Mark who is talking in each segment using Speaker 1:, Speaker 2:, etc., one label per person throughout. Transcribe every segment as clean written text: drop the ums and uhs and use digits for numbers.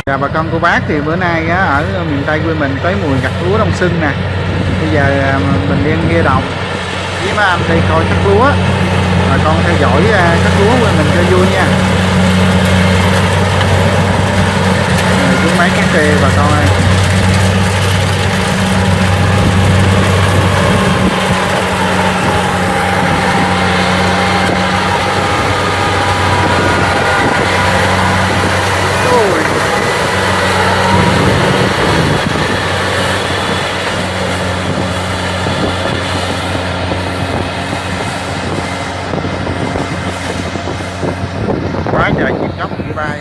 Speaker 1: Chào bà con cô bác, thì bữa nay ở miền Tây quê mình tới mùa gặt lúa đông xuân nè. Bây giờ mình đang nghe đồng với mấy anh đi coi cắt lúa. Bà con theo dõi cắt lúa quê mình cho vui nha. Rồi xuống máy cắt đi bà con ơi. Quá trời chim chóc như bay.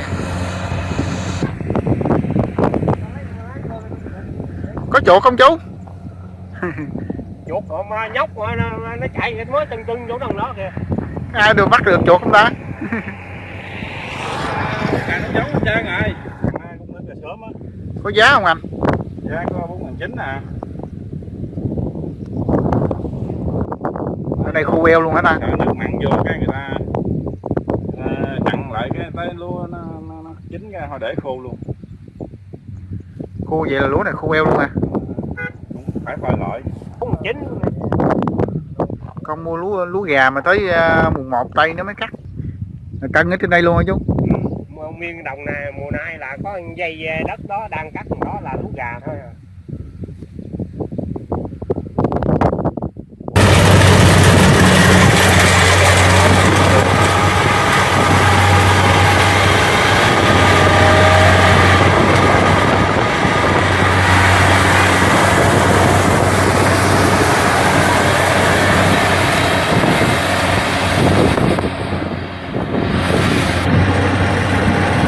Speaker 1: Có chuột không chú?
Speaker 2: Chuột mà nhóc mà nó chạy mới từng chỗ đằng đó kìa.
Speaker 1: Ai được bắt được chuột không ta?
Speaker 3: Nó giống hết trơn rồi. Cũng lên sớm á.
Speaker 1: Có giá không anh?
Speaker 3: Giá có 4.900 nè.
Speaker 1: Ở đây khô eo luôn hả ta?
Speaker 3: Nước mặn vô cái người ta chặn lại cái tới lúa nó chín ra họ để khô luôn.
Speaker 1: Khô vậy là lúa này khô eo luôn à?
Speaker 3: Phải phơi lại.
Speaker 2: 4.900.
Speaker 1: Con mua lúa gà mà tới mùng 1 tây nó mới cắt. Cân ở trên đây luôn hả chú?
Speaker 2: Miền đồng này mùa nay là có dây đất đó đang cắt, đó là lúa gà thôi à.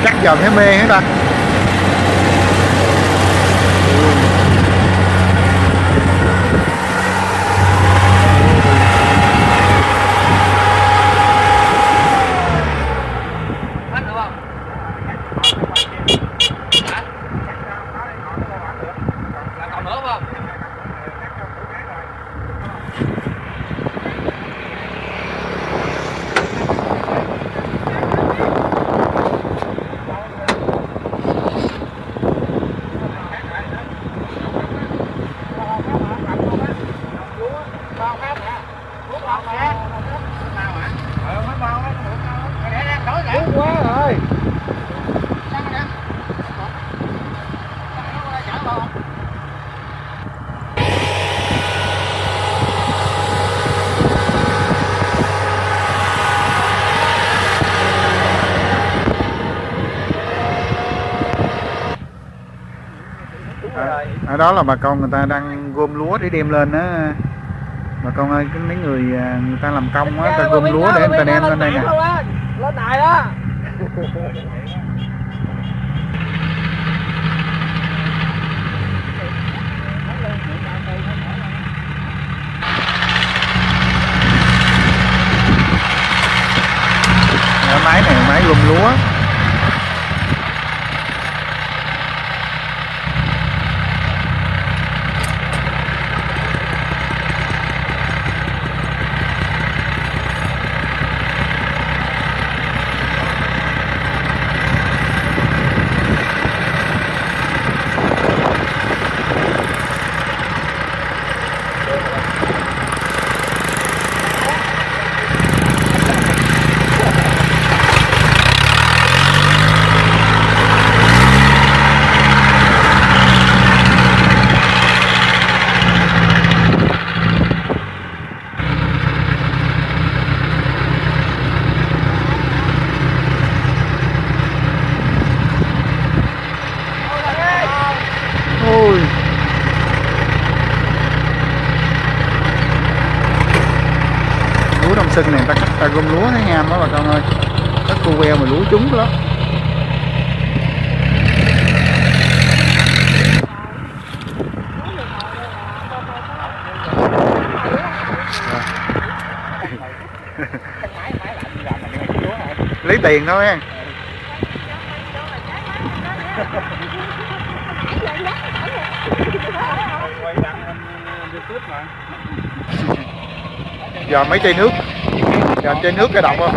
Speaker 1: Cắt giờ thấy mê hết ta.
Speaker 2: Hết được không? Hả? Là còn nữa không? Quá rồi.
Speaker 1: Ở đó là bà con người ta đang gom lúa để đem lên á. Bà con ơi, mấy người ta làm công á, ta gom lúa để người ta đem lên đây nè.
Speaker 2: Lên đài đó.
Speaker 1: Máy này máy gom lúa. Ôi. Lúa đông xuân này ta gom lúa thấy ham đó bà con ơi. Có cô queo mà lúa trúng đó. Lấy tiền thôi nha. Giờ mấy chai nước. Giờ chai nước cái độc không?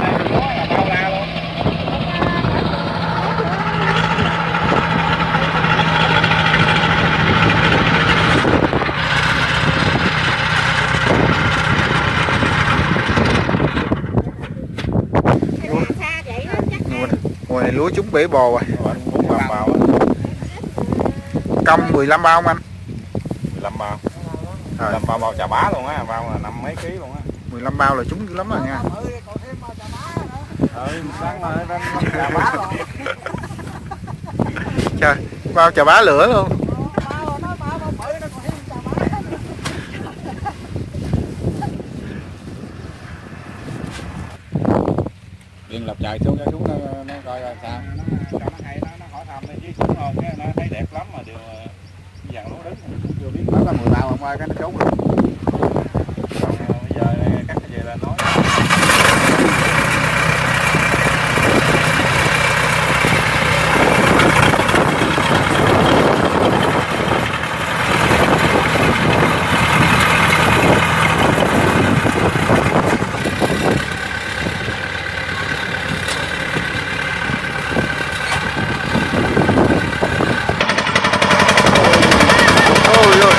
Speaker 1: Mùa này lúa trúng bể bồ rồi.
Speaker 3: Anh muốn làm bao á,
Speaker 1: Công 15 bao không anh?
Speaker 3: 15 bao.
Speaker 1: Rồi,
Speaker 3: 15 bao chà bá luôn á, bao là 5 mấy ký luôn á.
Speaker 1: 15 bao là trúng dữ lắm rồi nha.
Speaker 3: Sáng rồi lên chà bá luôn.
Speaker 1: Trời, bao chà bá lửa luôn.
Speaker 3: Điện lập trời xuống xuống nó coi là sao. Nó hay nó hỏi thăm đi chứ xuống rồi cái nó thấy đẹp lắm mà điều dàn lúa đứng chưa biết nó là 10 bao không ơi cái nó trốn rồi. Còn bây giờ cắt cái gì là nói.
Speaker 1: Ôi ôi.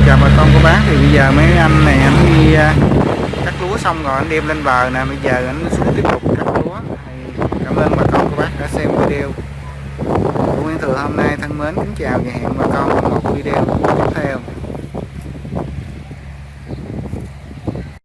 Speaker 1: Chào bà con cô bác, thì bây giờ mấy anh này anh đi cắt lúa xong rồi anh đem lên bờ nè, bây giờ anh xuống tiếp tục cắt lúa. Thì cảm ơn bà con cô bác đã xem video của Nguyễn Thừa hôm nay. Thân mến kính chào và hẹn bà con ở một video tiếp theo.